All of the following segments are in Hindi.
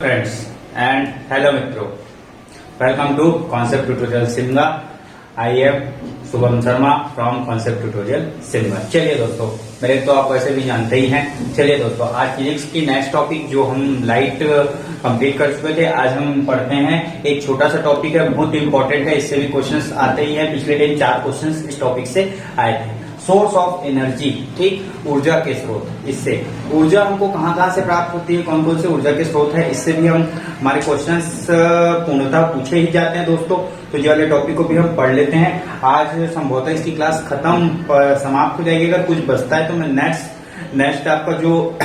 फ्रेंड्स एंड हेलो मित्रों, welcome to concept tutorial Simga. I am Shubham Sharma from concept tutorial Simga. चलिए दोस्तों, मेरे तो आप वैसे भी जानते ही हैं। चलिए दोस्तों, आज फिजिक्स की नेक्स्ट टॉपिक जो हम लाइट कंप्लीट कर चुके थे, आज हम पढ़ते हैं एक छोटा सा टॉपिक है, बहुत इंपॉर्टेंट है। इससे भी क्वेश्चंस आते ही हैं। पिछले दिन 4 क्वेश्चंस इस टॉपिक से आए थे। सोर्स ऑफ एनर्जी, ठीक, ऊर्जा के स्रोत। इससे ऊर्जा हमको कहाँ से प्राप्त होती है, कौन कौन से ऊर्जा के स्रोत है, इससे भी हम हमारे क्वेश्चंस पूर्णतः पूछे ही जाते हैं दोस्तों। तो ये वाले टॉपिक को भी हम पढ़ लेते हैं। आज संभवतः इसकी क्लास समाप्त हो जाएगी। अगर कुछ बचता है तो मैं नेक्स्ट आपका जो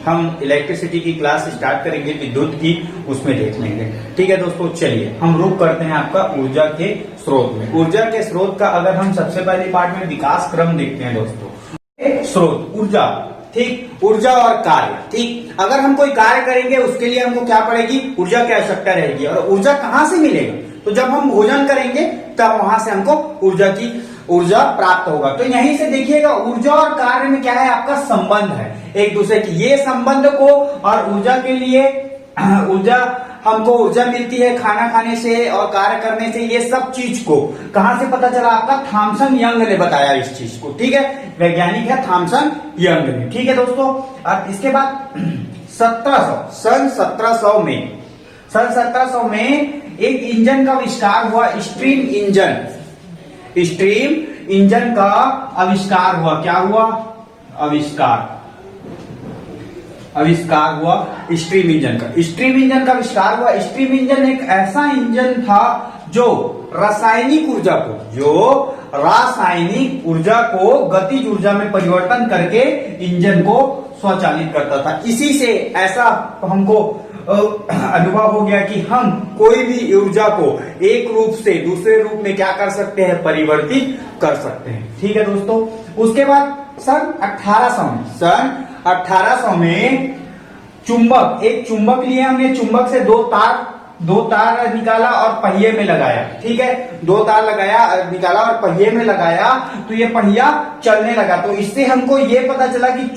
हम इलेक्ट्रिसिटी की क्लास स्टार्ट करेंगे, विद्युत की, उसमें देख लेंगे। ठीक है दोस्तों, चलिए हम रुक करते हैं आपका ऊर्जा के स्रोत में। ऊर्जा के स्रोत का अगर हम सबसे पहले पार्ट में विकास क्रम देखते हैं दोस्तों। स्रोत ऊर्जा, ठीक, ऊर्जा और कार्य, ठीक। अगर हम कोई कार्य करेंगे उसके लिए हमको क्या पड़ेगी, ऊर्जा की आवश्यकता रहेगी। और ऊर्जा कहाँ से मिलेगा, तो जब हम भोजन करेंगे तब वहां से हमको ऊर्जा प्राप्त होगा। तो यहीं से देखिएगा, ऊर्जा और कार्य में क्या है, आपका संबंध है एक दूसरे की। ये संबंध को और ऊर्जा के लिए हमको ऊर्जा मिलती है खाना खाने से और कार्य करने से। ये सब चीज को कहां से पता चला, आपका थॉमसन यंग ने बताया इस चीज को। ठीक है, वैज्ञानिक है थॉमसन यंग ने। ठीक है दोस्तों, और इसके बाद सन 1700 में एक इंजन का आविष्कार हुआ, स्टीम इंजन का आविष्कार हुआ। क्या हुआ, आविष्कार हुआ स्टीम इंजन का। स्टीम इंजन का आविष्कार हुआ। स्टीम इंजन एक ऐसा इंजन था जो रासायनिक ऊर्जा को गतिज ऊर्जा में परिवर्तन करके इंजन को स्वचालित करता था। इसी से ऐसा हमको अनुभव हो गया कि हम कोई भी ऊर्जा को एक रूप से दूसरे रूप में क्या कर सकते हैं, परिवर्तित कर सकते हैं। ठीक है दोस्तों, उसके बाद सन 1800 में एक चुंबक लिए हमने। चुंबक से दो तार निकाला और पहिए में लगाया। ठीक है, 2 तार निकाला और पहिए में लगाया तो ये पहिया चलने लगा। तो इससे हमको ये पता चला कि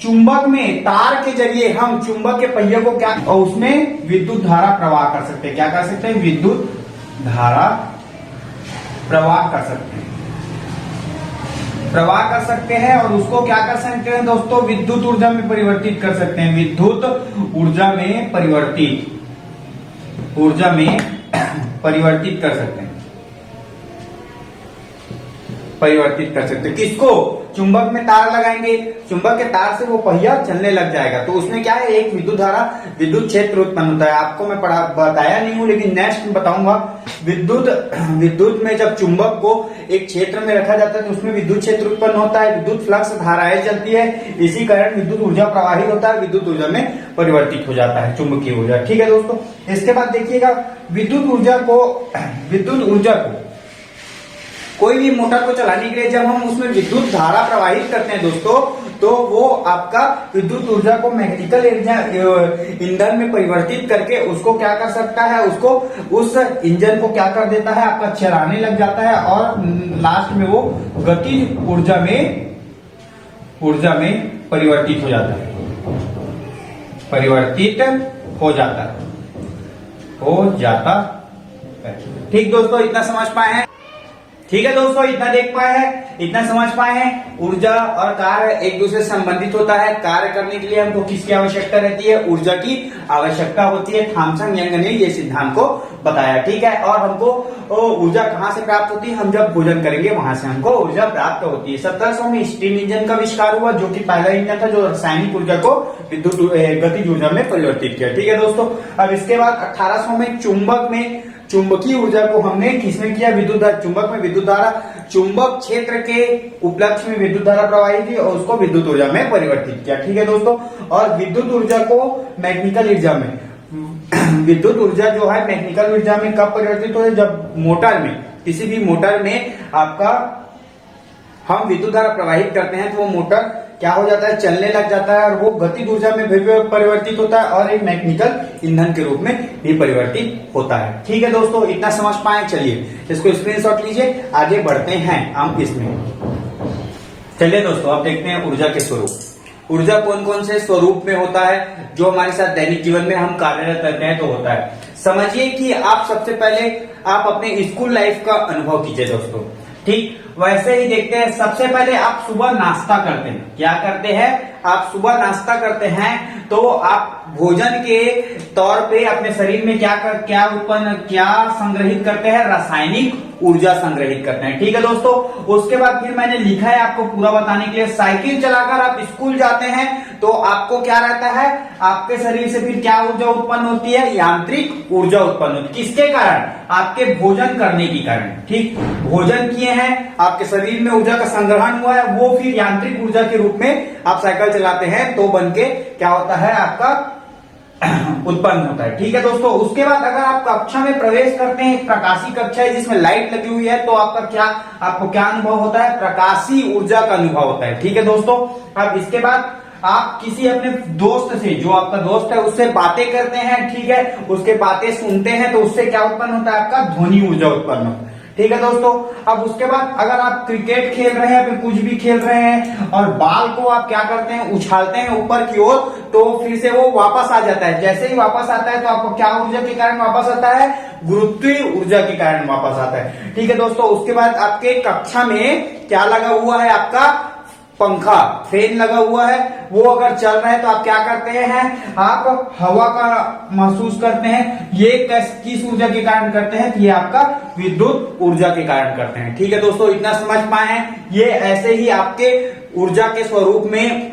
चुंबक में तार के जरिए हम चुंबक के पहिए को क्या, और उसमें विद्युत धारा प्रवाह कर सकते हैं। क्या कर सकते हैं, विद्युत धारा प्रवाह कर सकते हैं। और उसको क्या कर सकते हैं दोस्तों, विद्युत ऊर्जा में परिवर्तित कर सकते हैं। विद्युत ऊर्जा में परिवर्तित कर सकते हैं। किसको, चुंबक में तार लगाएंगे, चुंबक के तार से वो पहिया चलने लग जाएगा। तो उसमें क्या है, एक विद्युत क्षेत्र उत्पन्न होता है। आपको मैं बताया नहीं हूं, लेकिन नेक्स्ट में बताऊंगा। विद्युत में जब चुंबक को एक क्षेत्र में रखा जाता है तो उसमें विद्युत क्षेत्र उत्पन्न होता है, विद्युत फ्लक्स धाराएं चलती है। इसी कारण विद्युत ऊर्जा प्रवाहित होता है, विद्युत ऊर्जा में परिवर्तित हो जाता है चुंबकीय ऊर्जा। ठीक है दोस्तों, इसके बाद देखिएगा, विद्युत ऊर्जा को कोई भी मोटर को चलाने के लिए जब हम उसमें विद्युत धारा प्रवाहित करते हैं दोस्तों, तो वो आपका विद्युत ऊर्जा को मैकेनिकल ईंधन में परिवर्तित करके उसको क्या कर सकता है, उस इंजन को क्या कर देता है, आपका चलाने लग जाता है। और लास्ट में वो गतिज ऊर्जा में परिवर्तित हो जाता है। ठीक दोस्तों, इतना समझ पाए हैं। ठीक है दोस्तों, इतना देख पाए हैं, इतना समझ पाए हैं। ऊर्जा और कार्य एक दूसरे से संबंधित होता है। कार्य करने के लिए हमको किसकी आवश्यकता रहती है, ऊर्जा की आवश्यकता होती है। थॉमसन यंग ने ये सिद्धांत को बताया। ठीक है, और हमको ऊर्जा कहाँ से प्राप्त होती है, हम जब भोजन करेंगे वहां से हमको ऊर्जा प्राप्त होती है। 1700 में स्टीम इंजन का आविष्कार हुआ, जो कि पहला इंजन था जो रासायनिक ऊर्जा को गतिज ऊर्जा में परिवर्तित किया। ठीक है दोस्तों, अब इसके बाद 1800 में चुंबकीय ऊर्जा को हमने किसमें किया, चुंबक में विद्युत धारा, चुंबक क्षेत्र के उपलक्ष्य में विद्युत धारा प्रवाहित की और उसको विद्युत ऊर्जा में परिवर्तित किया। ठीक है दोस्तों, और विद्युत ऊर्जा को मैकेनिकल ऊर्जा में विद्युत ऊर्जा जो है मैकेनिकल ऊर्जा में कब परिवर्तित हो, जब किसी भी मोटर में आपका हम विद्युत धारा प्रवाहित करते हैं तो वो मोटर क्या हो जाता है, चलने लग जाता है और वो गतिज ऊर्जा में भी परिवर्तित होता है और एक मैकेनिकल ईंधन के रूप में भी परिवर्तित होता है। ठीक है दोस्तों, इतना समझ पाए। चलिए इसको स्क्रीनशॉट लीजिए, आगे बढ़ते हैं हम इसमें। चलिए दोस्तों, अब देखते हैं ऊर्जा के स्वरूप। ऊर्जा कौन कौन से स्वरूप में होता है जो हमारे साथ दैनिक जीवन में हम कार्यरत करते हैं तो होता है। समझिए कि आप सबसे पहले आप अपने स्कूल लाइफ का अनुभव कीजिए दोस्तों, ठीक। वैसे ही देखते हैं, सबसे पहले आप सुबह नाश्ता करते हैं। क्या करते हैं? आप सुबह नाश्ता करते हैं तो आप भोजन के तौर पे अपने शरीर में क्या संग्रहित करते हैं? रासायनिक ऊर्जा संग्रहित करते हैं, ठीक है दोस्तों। उसके बाद फिर मैंने लिखा है आपको पूरा बताने के लिए, साइकिल चलाकर आप स्कूल जाते हैं तो आपको क्या रहता है? आपके शरीर से फिर क्या ऊर्जा उत्पन्न होती है? यांत्रिक ऊर्जा उत्पन्न होती है। किसके कारण? आपके भोजन करने के कारण, ठीक। भोजन किए हैं, आपके शरीर में ऊर्जा का संग्रहण हुआ है, वो फिर यांत्रिक ऊर्जा के रूप में आप साइकिल चलाते हैं तो बनके क्या होता है? आपका उत्पन्न होता है, ठीक है दोस्तों। उसके बाद अगर आप कक्षा में प्रवेश करते हैं, प्रकाशी कक्षा है जिसमें लाइट लगी हुई है, तो आपको क्या अनुभव होता है? प्रकाशी ऊर्जा का अनुभव होता है, ठीक है दोस्तों। अब इसके बाद आप किसी अपने दोस्त से, जो आपका दोस्त है, उससे बातें करते हैं, ठीक है, उसके बातें सुनते हैं तो उससे क्या उत्पन्न होता है? आपका ध्वनि ऊर्जा उत्पन्न होता है, ठीक है दोस्तों। अब उसके बाद अगर आप क्रिकेट खेल रहे हैं, फिर कुछ भी खेल रहे हैं और बाल को आप क्या करते हैं? उछालते हैं ऊपर की ओर, तो फिर से वो वापस आ जाता है। जैसे ही वापस आता है तो आपको क्या ऊर्जा के कारण वापस आता है? गुरुत्वीय ऊर्जा के कारण वापस आता है, ठीक है दोस्तों। उसके बाद आपके कक्षा में क्या लगा हुआ है? आपका पंखा, फैन लगा हुआ है, वो अगर चल रहा है तो आप क्या करते हैं? आप हवा का महसूस करते हैं। ये किस ऊर्जा के कारण करते हैं? ये आपका विद्युत ऊर्जा के कारण करते हैं, ठीक है दोस्तों। इतना समझ पाए हैं? ये ऐसे ही आपके ऊर्जा के स्वरूप में,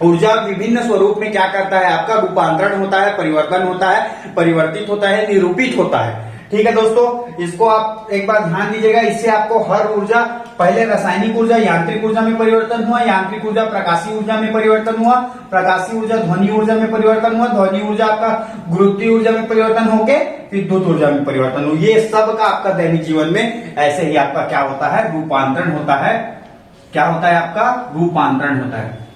ऊर्जा विभिन्न स्वरूप में क्या करता है? आपका रूपांतरण होता है, परिवर्तन होता है, परिवर्तित होता है, निरूपित होता है, ठीक है दोस्तों। इसको आप एक बार ध्यान दीजिएगा। इससे आपको हर ऊर्जा, पहले रासायनिक ऊर्जा यांत्रिक ऊर्जा में परिवर्तन हुआ, यांत्रिक ऊर्जा प्रकाशीय ऊर्जा में परिवर्तन हुआ, प्रकाशीय ऊर्जा ध्वनि ऊर्जा में परिवर्तन हुआ, ध्वनि ऊर्जा आपका गुरुत्वीय ऊर्जा में परिवर्तन होके विद्युत ऊर्जा में परिवर्तन हुआ। ये सब का आपका दैनिक जीवन में ऐसे ही आपका क्या होता है? रूपांतरण होता है। क्या होता है? आपका रूपांतरण होता है,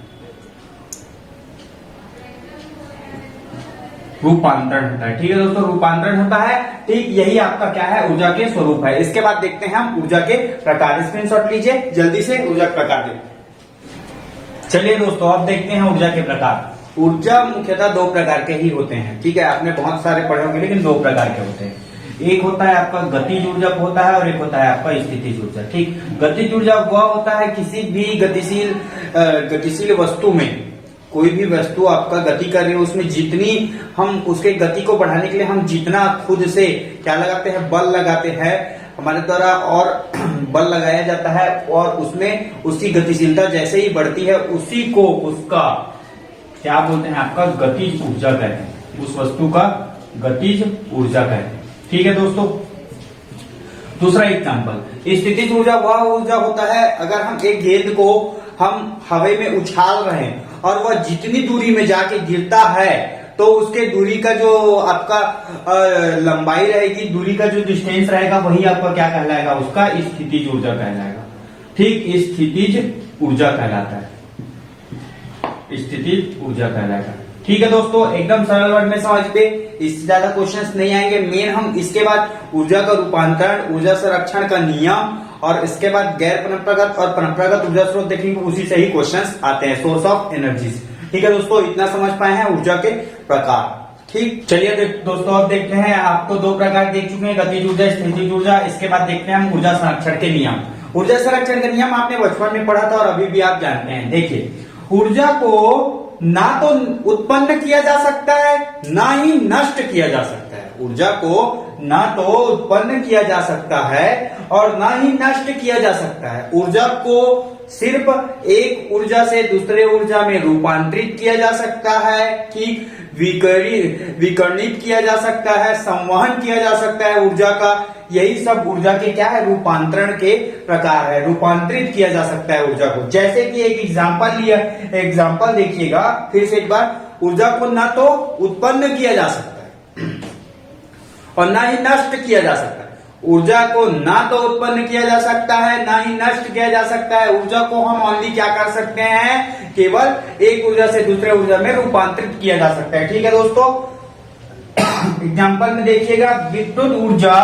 रूपांतरण होता है, ठीक है दोस्तों। रूपांतरण होता है, ठीक। यही आपका क्या है? ऊर्जा के स्वरूप है। इसके बाद देखते हैं हम ऊर्जा के प्रकार। स्क्रीनशॉट लीजिए जल्दी से, ऊर्जा के प्रकार देखते। चलिए दोस्तों, अब देखते हैं ऊर्जा के प्रकार। ऊर्जा मुख्यतः दो प्रकार के ही होते हैं, ठीक है। आपने बहुत सारे पढ़े होंगे, लेकिन दो प्रकार के होते हैं। एक होता है आपका गतिज ऊर्जा होता है और एक होता है आपका स्थितिज ऊर्जा, ठीक। गतिज ऊर्जा वह होता है किसी भी गतिशील वस्तु में, कोई भी वस्तु आपका गति कर रही है, उसमें जितनी हम उसके गति को बढ़ाने के लिए हम जितना खुद से क्या लगाते हैं? बल लगाते हैं हमारे द्वारा, और बल लगाया जाता है और उसमें उसकी गतिशीलता जैसे ही बढ़ती है उसी को उसका क्या बोलते हैं? आपका गतिज ऊर्जा कहते हैं। उस वस्तु का गतिज ऊर्जा कहते हैं, ठीक है दोस्तों। दूसरा एग्जाम्पल, स्थितिज ऊर्जा वह ऊर्जा होता है अगर हम एक गेंद को हम हवा में उछाल रहे हैं और वह जितनी दूरी में जाके गिरता है तो उसके दूरी का जो आपका लंबाई रहेगी, दूरी का जो डिस्टेंस रहेगा, वही आपका क्या कहलाएगा? उसका स्थितिज ऊर्जा कहलाएगा, ठीक। स्थितिज ऊर्जा कहलाता है, स्थितिज ऊर्जा कहलाएगा, ठीक है दोस्तों। एकदम सरल वर्ड में समझ पे, इससे ज्यादा क्वेश्चंस नहीं आएंगे। मेन हम इसके बाद ऊर्जा का रूपांतरण, ऊर्जा संरक्षण का नियम और इसके बाद गैर परंपरागत और परंपरागत ऊर्जा स्रोत देखेंगे, उसी से ही क्वेश्चंस आते हैं, सोर्स ऑफ एनर्जीज, ठीक है दोस्तों। इतना समझ पाए हैं ऊर्जा के प्रकार, ठीक। चलिए दोस्तों, अब देखते हैं। आपको दो प्रकार देख चुके हैं, गतिज ऊर्जा, स्थितिज ऊर्जा। इसके बाद देखते हैं हम ऊर्जा संरक्षण के नियम। ऊर्जा संरक्षण के नियम आपने बचपन में पढ़ा था और अभी भी आप जानते हैं। देखिए, ऊर्जा को ना तो उत्पन्न किया जा सकता है, ना ही नष्ट किया जा सकता है। ऊर्जा को ना तो उत्पन्न किया जा सकता है और ना ही नष्ट किया जा सकता है। ऊर्जा को सिर्फ एक ऊर्जा से दूसरे ऊर्जा में रूपांतरित किया जा सकता है, ठीक। विकर्णित किया जा सकता है, संवहन किया जा सकता है ऊर्जा का। यही सब ऊर्जा के क्या है? रूपांतरण के प्रकार है। रूपांतरित किया जा सकता है ऊर्जा को। जैसे कि एक एग्जाम्पल देखिएगा फिर से एक बार। ऊर्जा को ना तो उत्पन्न किया जा सकता है और ना ही नष्ट किया जा सकता है। ऊर्जा को ना तो उत्पन्न किया जा सकता है, ना ही नष्ट किया जा सकता है। ऊर्जा को हम ओनली क्या कर सकते हैं? केवल एक ऊर्जा से दूसरे ऊर्जा में रूपांतरित किया जा सकता है, ठीक है दोस्तों। एग्जाम्पल में देखिएगा, विद्युत ऊर्जा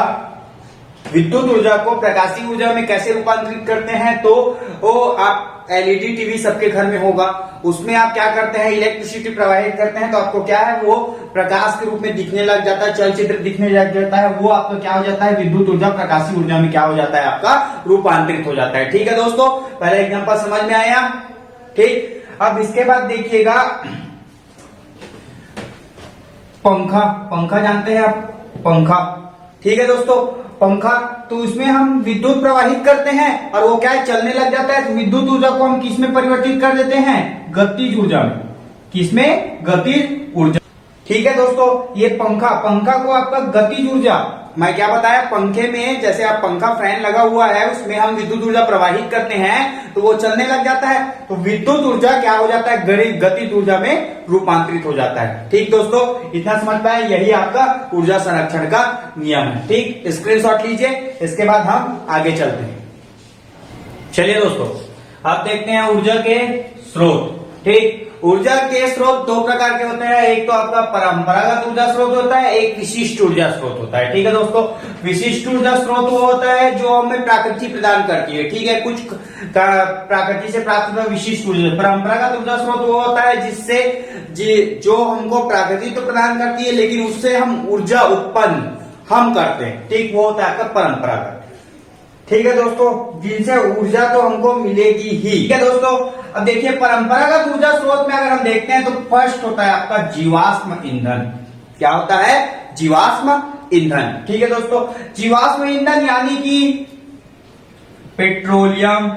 विद्युत ऊर्जा को प्रकाशीय ऊर्जा में कैसे रूपांतरित करते हैं, तो वो आप एलईडी टीवी सबके घर में होगा, उसमें आप क्या करते हैं, इलेक्ट्रिसिटी प्रवाहित करते हैं, तो आपको क्या है, वो प्रकाश के रूप में दिखने लग जाता है, चलचित्र दिखने लग जाता है, वो आपका क्या हो जाता है, विद्युत ऊर्जा प्रकाशीय ऊर्जा में क्या हो जाता है, आपका रूपांतरित हो जाता है। ठीक है दोस्तों, पहला एग्जांपल समझ में आया। ठीक, अब इसके बाद देखिएगा पंखा। पंखा जानते हैं आप, पंखा। ठीक है दोस्तों, पंखा, तो उसमें हम विद्युत प्रवाहित करते हैं और वो क्या है, चलने लग जाता है, तो विद्युत ऊर्जा को हम किस में परिवर्तित कर देते हैं, गतिज ऊर्जा में। किसमें, गतिज ऊर्जा। ठीक है दोस्तों, ये पंखा, पंखा को आपका गतिज ऊर्जा, मैं क्या बताया, पंखे में जैसे आप पंखा फैन लगा हुआ है उसमें हम विद्युत ऊर्जा प्रवाहित करते हैं तो वो चलने लग जाता है, तो विद्युत ऊर्जा क्या हो जाता है, गतिज ऊर्जा में रूपांतरित हो जाता है। ठीक दोस्तों, इतना समझ पाए, यही आपका ऊर्जा संरक्षण का नियम है। ठीक, स्क्रीनशॉट लीजिए, इसके बाद हम आगे चलते हैं। चलिए दोस्तों, आप देखते हैं ऊर्जा के स्रोत। ठीक, ऊर्जा के स्रोत दो प्रकार के होते हैं, एक तो आपका परंपरागत ऊर्जा स्रोत होता है, एक विशिष्ट ऊर्जा स्रोत होता है। ठीक है दोस्तों, विशिष्ट ऊर्जा स्रोत वो होता है जो हमें प्रकृति प्रदान करती है। ठीक है, कुछ प्रकृति से प्राप्त होता है विशिष्ट ऊर्जा। परंपरागत ऊर्जा स्रोत वो होता है जिससे जो हमको प्रकृति तो प्रदान करती है लेकिन उससे हम ऊर्जा उत्पन्न हम करते हैं। ठीक, वो होता है आपका परंपरागत। ठीक है दोस्तों, जिनसे ऊर्जा तो हमको मिलेगी ही। ठीक है दोस्तों, अब देखिए परंपरागत ऊर्जा स्रोत में अगर हम देखते हैं तो फर्स्ट होता है आपका जीवाश्म ईंधन। क्या होता है, जीवाश्म ईंधन। ठीक है दोस्तों, जीवाश्म ईंधन यानी कि पेट्रोलियम,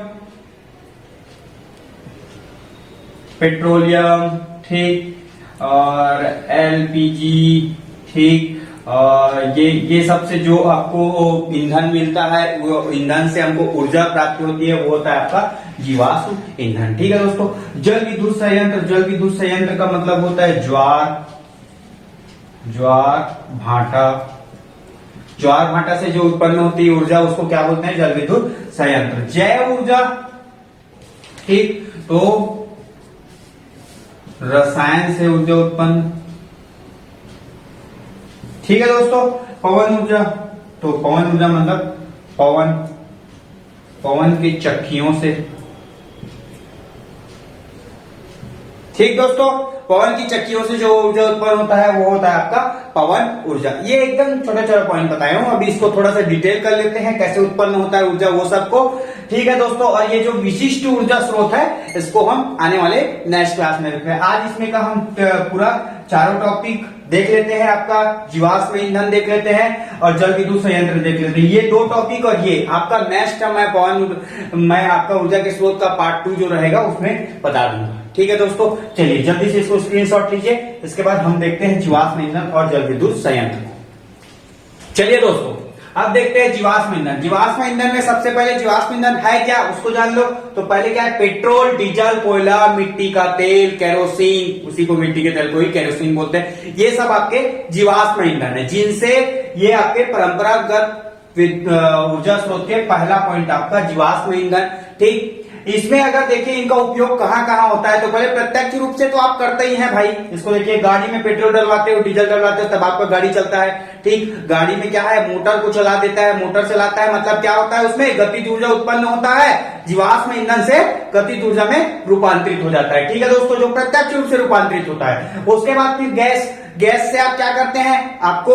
ठीक, और एलपीजी, ठीक, और ये सबसे जो आपको ईंधन मिलता है, वो ईंधन से हमको ऊर्जा प्राप्त होती है, वो होता है आपका जीवाश्म ईंधन। ठीक है दोस्तों, जल विद्युत संयंत्र, जल विद्युत संयंत्र का मतलब होता है ज्वार भाटा। ज्वार भाटा से जो उत्पन्न होती है ऊर्जा उसको क्या बोलते हैं, जल विद्युत संयंत्र। जैव ऊर्जा, ठीक, तो रसायन से ऊर्जा उत्पन्न। ठीक है दोस्तों, पवन ऊर्जा, तो पवन ऊर्जा मतलब पवन की चक्कियों से। ठीक दोस्तों, पवन की चक्कियों से जो ऊर्जा उत्पन्न होता है वो होता है आपका पवन ऊर्जा। ये एकदम छोटा छोटा पॉइंट बताया हूं, अभी इसको थोड़ा सा डिटेल कर लेते हैं कैसे उत्पन्न होता है ऊर्जा वो सबको। ठीक है दोस्तों, और ये जो विशिष्ट ऊर्जा स्रोत है इसको हम आने वाले नेक्स्ट क्लास में रखें। आज इसमें का हम पूरा चारों टॉपिक देख लेते हैं, आपका जीवाश्म ईंधन देख लेते हैं और जल विद्युत संयंत्र देख लेते हैं। ये दो टॉपिक और ये आपका नेक्स्ट मैं आपका ऊर्जा के स्रोत का पार्ट 2 जो रहेगा उसमें बता दूंगा। ठीक है दोस्तों, चलिए जल्दी से इसको स्क्रीनशॉट लीजिए, इसके बाद हम देखते हैं जीवाश्म ईंधन और जल विद्युत संयंत्र को। चलिए दोस्तों, अब देखते हैं जीवाश्म ईंधन। जीवाश्म ईंधन में सबसे पहले जीवाश्म ईंधन है क्या उसको जान लो। तो पहले क्या है, पेट्रोल, डीजल, कोयला, मिट्टी का तेल, केरोसिन, उसी को मिट्टी के तेल को ही केरोसिन बोलते हैं, ये सब आपके जीवाश्म ईंधन है, जिनसे ये आपके परंपरागत ऊर्जा स्रोत के पहला पॉइंट आपका जीवाश्म ईंधन। ठीक, इसमें अगर देखिए इनका उपयोग कहाँ कहाँ होता है, तो पहले प्रत्यक्ष रूप से तो आप करते ही हैं भाई। इसको देखिए, गाड़ी में पेट्रोल डलवाते हो, डीजल डलवाते हो, तब आपका गाड़ी चलता है। ठीक, गाड़ी में क्या है, मोटर को चला देता है, मोटर चलाता है, मतलब क्या होता है, उसमें गतिज ऊर्जा उत्पन्न होता है, जीवाश्म ईंधन से गतिज ऊर्जा में रूपांतरित हो जाता है। ठीक है दोस्तों, जो प्रत्यक्ष रूप से रूपांतरित होता है। उसके बाद फिर गैस से आप क्या करते हैं, आपको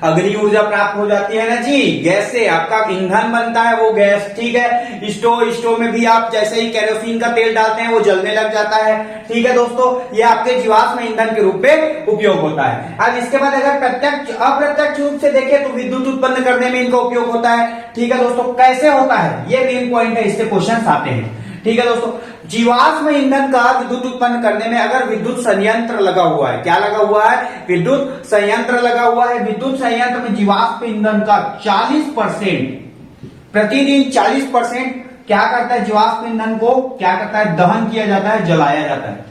अग्नि ऊर्जा प्राप्त हो जाती है ना जी, गैस से आपका ईंधन बनता है वो गैस। ठीक है, स्टोव में भी आप जैसे ही केरोसिन का तेल डालते हैं वो जलने लग जाता है। ठीक है दोस्तों, ये आपके जीवाश्म ईंधन के रूप में उपयोग होता है। अब इसके बाद अगर प्रत्यक्ष अप्रत्यक्ष रूप से देखें तो विद्युत उत्पन्न करने में इनका उपयोग होता है। ठीक है दोस्तों, कैसे होता है, ये मेन पॉइंट है, इससे क्वेश्चन आते हैं। ठीक है दोस्तों, जीवाश्म ईंधन का विद्युत उत्पन्न करने में अगर विद्युत संयंत्र लगा हुआ है, क्या लगा हुआ है, विद्युत संयंत्र लगा हुआ है, विद्युत संयंत्र में जीवाश्म ईंधन का 40% प्रतिदिन 40% क्या करता है, जीवाश्म ईंधन को क्या करता है, दहन किया जाता है, जलाया जाता है।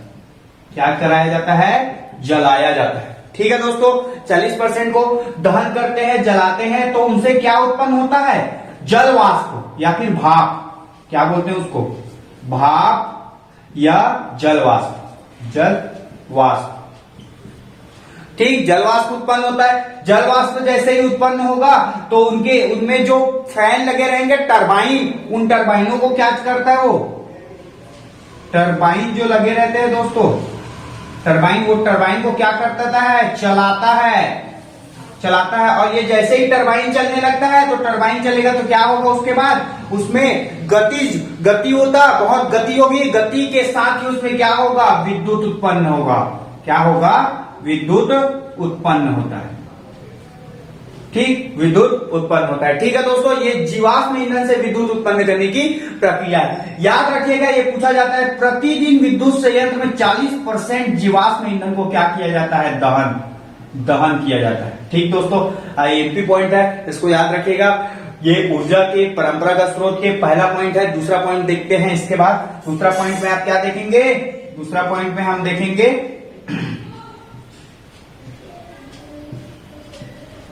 क्या कराया जाता है, जलाया जाता है। ठीक है दोस्तों, 40% को दहन करते हैं, जलाते हैं, तो उनसे क्या उत्पन्न होता है, जल वाष्प या फिर भाप, क्या बोलते हैं उसको, भाप या जल वाष्प, जल वाष्प। ठीक, जलवाष्प उत्पन्न होता है। जलवाष्प जैसे ही उत्पन्न होगा तो उनमें जो फैन लगे रहेंगे टरबाइन, उन टरबाइनों को क्या करता है, वो टरबाइन जो लगे रहते हैं दोस्तों, टरबाइन, वो टरबाइन को क्या करता है, चलाता है। और ये जैसे ही टरबाइन चलने लगता है तो टरबाइन चलेगा तो क्या होगा, उसके बाद उसमें गति होता, बहुत गति होगी। गति के साथ ही उसमें क्या होगा, विद्युत उत्पन्न होगा। क्या होगा, विद्युत उत्पन्न होता है। ठीक, विद्युत उत्पन्न होता है। ठीक है दोस्तों, ये जीवाश्म ईंधन से विद्युत उत्पन्न करने की प्रक्रिया है। याद रखिएगा, ये पूछा जाता है प्रतिदिन विद्युत संयंत्र में 40% जीवाश्म ईंधन को क्या किया जाता है, दहन किया जाता है। ठीक दोस्तों, एमपी पॉइंट है, इसको याद रखिएगा। ये ऊर्जा के परंपरागत स्रोत के पहला पॉइंट है। दूसरा पॉइंट देखते हैं इसके बाद। दूसरा पॉइंट में आप क्या देखेंगे, दूसरा पॉइंट में हम देखेंगे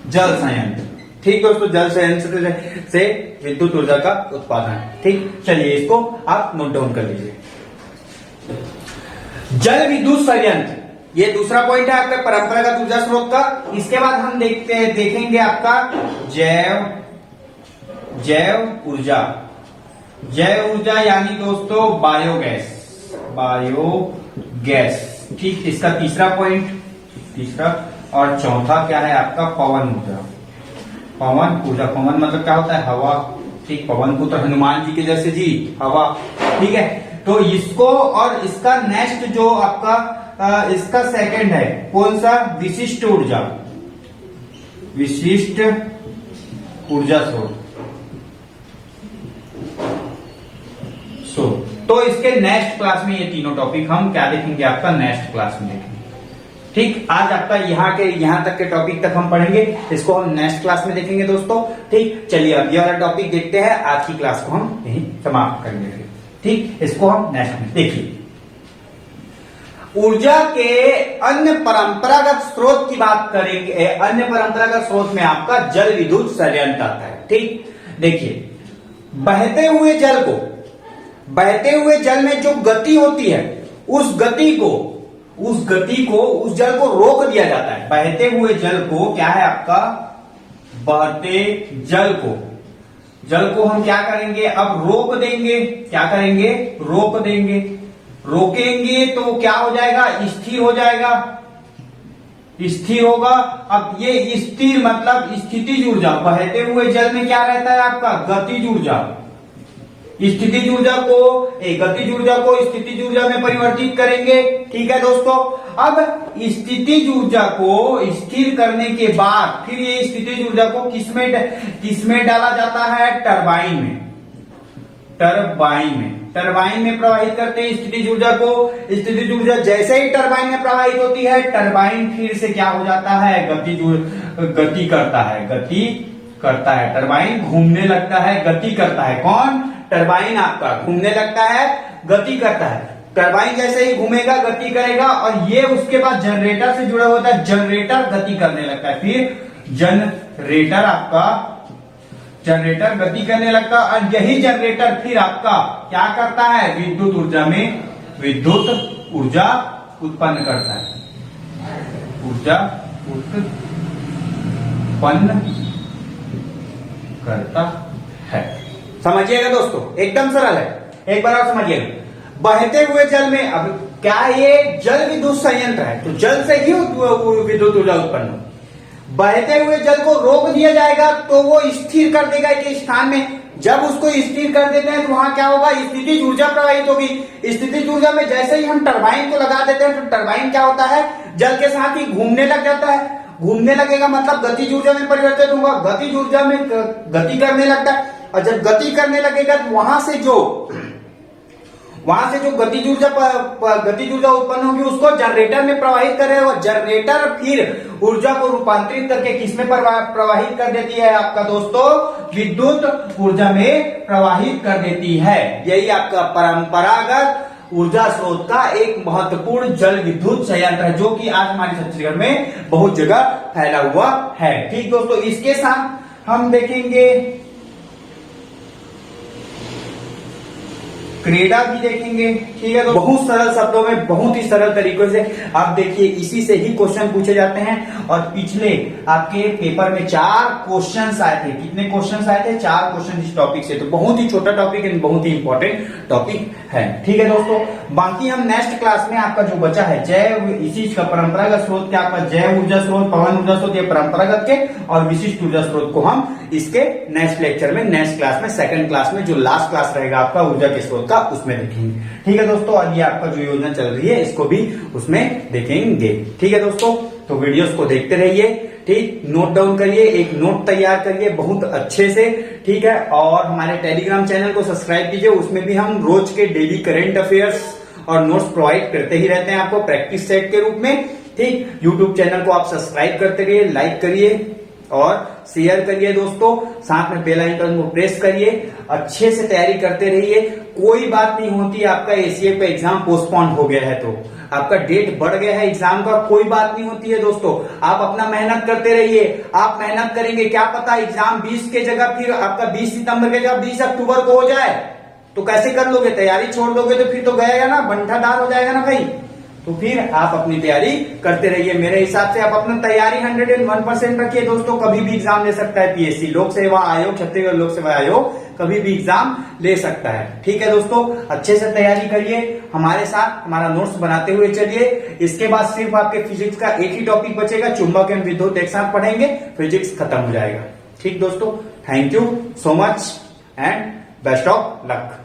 जल संयंत्र। ठीक दोस्तों, जल संयंत्र से विद्युत ऊर्जा का उत्पादन। ठीक, चलिए इसको आप नोट डाउन कर लीजिए। जल विद्युत संयंत्र, ये दूसरा पॉइंट है आपका परंपरागत ऊर्जा स्रोत का। इसके बाद हम देखेंगे आपका जैव ऊर्जा। जैव ऊर्जा यानी दोस्तों बायोगैस। ठीक, इसका तीसरा और चौथा क्या है आपका, पवन ऊर्जा। पवन मतलब क्या होता है, हवा। ठीक, पवन पुत्र हनुमान जी के जैसे जी, हवा। ठीक है, तो इसको और इसका नेक्स्ट जो आपका इसका सेकंड है कौन सा, विशिष्ट ऊर्जा स्रोत। तो इसके नेक्स्ट क्लास में ये तीनों टॉपिक हम क्या देखेंगे, आपका नेक्स्ट क्लास में देखेंगे। ठीक, आज आपका यहाँ तक के टॉपिक तक हम पढ़ेंगे, इसको हम नेक्स्ट क्लास में देखेंगे दोस्तों। ठीक, चलिए अब ये वाला टॉपिक देखते हैं। आज की क्लास को हम यहीं समाप्त करेंगे। ठीक, इसको हम नेक्स्ट में देखिए। ऊर्जा के अन्य परंपरागत स्रोत की बात करेंगे। अन्य परंपरागत स्रोत में आपका जल विद्युत संयंत्र आता है। ठीक, देखिए, बहते हुए जल में जो गति होती है, उस जल को रोक दिया जाता है। बहते हुए जल को क्या है आपका, बहते जल को हम क्या करेंगे, अब रोक देंगे। क्या करेंगे, रोक देंगे। रोकेंगे तो क्या हो जाएगा, स्थिर हो जाएगा, स्थिर होगा। अब ये स्थिर मतलब स्थितिज ऊर्जा। बहते हुए जल में क्या रहता है आपका, गतिज ऊर्जा। स्थितिज ऊर्जा को स्थितिज ऊर्जा में परिवर्तित करेंगे। ठीक है दोस्तों, अब स्थितिज ऊर्जा को स्थिर करने के बाद फिर ये स्थितिज ऊर्जा को किसमें डाला जाता है, टरबाइन में प्रवाहित करते हैं स्थितिज ऊर्जा को। स्थितिज ऊर्जा जैसे ही टरबाइन में प्रवाहित होती है, टरबाइन फिर से क्या हो जाता है, गति करता है। टरबाइन घूमने लगता है, गति करता है। कौन, टरबाइन आपका घूमने लगता है, गति करता है। टरबाइन जैसे ही घूमेगा, गति करेगा, और ये उसके बाद जनरेटर से जुड़ा होता है। जनरेटर गति करने लगता है, फिर जनरेटर गति करने लगता है, और यही जनरेटर फिर आपका क्या करता है, विद्युत ऊर्जा उत्पन्न करता है। ऊर्जा उत्पन्न करता है। समझिएगा दोस्तों, एकदम सरल है, एक बार आप समझिएगा। बहते हुए जल में, अब क्या ये जल विद्युत संयंत्र है, तो जल से ही विद्युत ऊर्जा उत्पन्न हो। बहते हुए जल को रोक दिया जाएगा तो वो स्थिर कर देगा एक स्थान में। जब उसको स्थिर कर देते हैं तो वहां क्या होगा, स्थितिज ऊर्जा प्रवाहित होगी। स्थितिज ऊर्जा में जैसे ही हम टरबाइन को लगा देते हैं तो टरबाइन क्या होता है, जल के साथ ही घूमने लग जाता है। घूमने लगेगा मतलब गतिज ऊर्जा में परिवर्तित होगा, गतिज ऊर्जा में गति करने लगता है। और जब गति करने लगेगा तो वहां से जो गतिज ऊर्जा उत्पन्न होगी उसको जनरेटर में प्रवाहित करेगा। जनरेटर फिर ऊर्जा को रूपांतरित करके किसमें प्रवाहित कर देती है आपका दोस्तों, विद्युत ऊर्जा में प्रवाहित कर देती है। यही आपका परंपरागत ऊर्जा स्रोत का एक महत्वपूर्ण जल विद्युत संयंत्र है, जो कि आज हमारे छत्तीसगढ़ में बहुत जगह फैला हुआ है। ठीक दोस्तों, इसके साथ हम देखेंगे क्रेडा भी देखेंगे। ठीक है, तो बहुत सरल शब्दों में बहुत ही सरल तरीकों से आप देखिए, इसी से ही क्वेश्चन पूछे जाते हैं। और पिछले आपके पेपर में 4 क्वेश्चंस आए थे। कितने क्वेश्चंस आए थे? 4 क्वेश्चन इस टॉपिक से। तो बहुत ही छोटा टॉपिक एंड बहुत ही इंपॉर्टेंट टॉपिक है। ठीक है दोस्तों, बाकी हम नेक्स्ट क्लास में आपका जो बचा है जैव, इसी का परंपरागत स्रोत के, आपका जैव ऊर्जा स्रोत, पवन ऊर्जा स्रोत, ये परंपरागत के, और विशिष्ट ऊर्जा स्रोत को हम इसके नेक्स्ट लेक्चर में, नेक्स्ट क्लास में, सेकंड क्लास में, जो लास्ट क्लास रहेगा आपका ऊर्जा के स्रोत का, उसमें देखेंगे। ठीक है दोस्तों, और ये आपका जो योजना चल रही है इसको भी उसमें देखेंगे। ठीक है दोस्तों, तो वीडियोस को देखते रहिए। ठीक, नोट डाउन करिए, एक नोट तैयार करिए बहुत अच्छे से। ठीक है, और हमारे टेलीग्राम चैनल को सब्सक्राइब कीजिए, उसमें भी हम रोज के डेली करंट अफेयर्स और नोट्स प्रोवाइड करते ही रहते हैं आपको प्रैक्टिस सेट के रूप में। ठीक, यूट्यूब चैनल को आप सब्सक्राइब करते रहिए, लाइक करिए और शेयर करिए दोस्तों, साथ में बेल आइकन को प्रेस करिए, अच्छे से तैयारी करते रहिए। कोई बात नहीं होती आपका एसीए का एग्जाम पोस्टपोन हो गया है तो, आपका डेट बढ़ गया है एग्जाम का, कोई बात नहीं होती है दोस्तों। आप अपना मेहनत करते रहिए, आप मेहनत करेंगे, क्या पता एग्जाम 20 के जगह फिर आपका 20 सितंबर के जगह 20 अक्टूबर को हो जाए, तो कैसे कर लोगे? तैयारी छोड़ दोगे तो फिर तो गएगा ना, बंठाधार हो जाएगा ना भाई। तो फिर आप अपनी तैयारी करते रहिए। मेरे हिसाब से आप अपना तैयारी 101% रखिए दोस्तों, कभी भी एग्जाम ले सकता है पीएससी, लोक सेवा आयोग, छत्तीसगढ़ लोक सेवा आयोग कभी भी एग्जाम ले सकता है। ठीक है दोस्तों, अच्छे से तैयारी करिए, हमारे साथ हमारा नोट्स बनाते हुए चलिए। इसके बाद सिर्फ आपके फिजिक्स का एक ही टॉपिक बचेगा, चुंबक एवं विद्युत एक साथ पढ़ेंगे, फिजिक्स खत्म हो जाएगा। ठीक दोस्तों, thank you so much and best of luck.